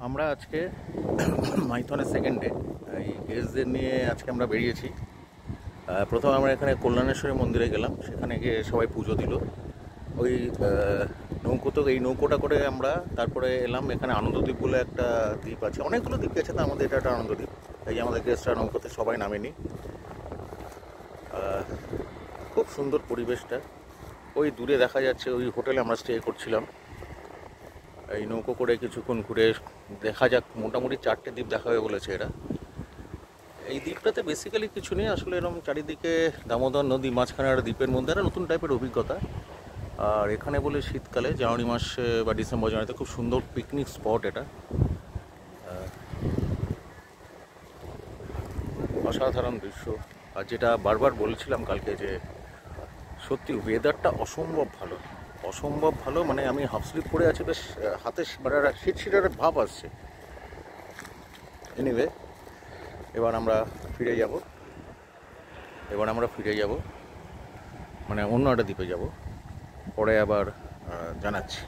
আমরা আজকে মাইথনের second day এই গেস্টদের নিয়ে আজকে আমরা বেরিয়েছি। প্রথমে আমরা এখানে কল্যাণেশ্বরী মন্দিরে গেলাম, সেখানে গিয়ে সবাই পুজো দিল। ওই এই নৌকোটা করে আমরা তারপরে এলাম এখানে আনন্দদ্বীপ বলে একটা দ্বীপ আছে, অনেকগুলো দ্বীপ আছে, তার মধ্যে এটা একটা আনন্দদ্বীপ। এই যে আমাদের গেস্টরা নৌকোতে সবাই নামেনি। খুব সুন্দর পরিবেশটা, ওই দূরে দেখা যাচ্ছে ওই হোটেলে আমরা স্টে করছিলাম। এই নৌকো করে কিছুক্ষণ ঘুরে দেখা যাক, মোটামুটি 4টে দ্বীপ দেখা হয়ে বলেছে এরা। এই দ্বীপটাতে বেসিক্যালি কিছু নেই আসলে, এরকম চারিদিকে দামোদর নদী, মাঝখানে একটা দ্বীপের মধ্যে একটা নতুন টাইপের অভিজ্ঞতা। আর এখানে বলে শীতকালে জানুয়ারি মাসে বা ডিসেম্বর জানুয়ারিতে খুব সুন্দর পিকনিক স্পট এটা। অসাধারণ দৃশ্য। আর যেটা বারবার বলছিলাম কালকে, যে সত্যি ওয়েদারটা অসম্ভব ভালো, অসম্ভব ভালো। মানে আমি হাফ স্লিপ পরে আছি, বেশ হাতে মানে শীতের ভাব আসছে। এনিওয়ে, এবার আমরা ফিরে যাব, মানে অন্য একটা দ্বীপে যাব, পরে আবার জানাচ্ছি।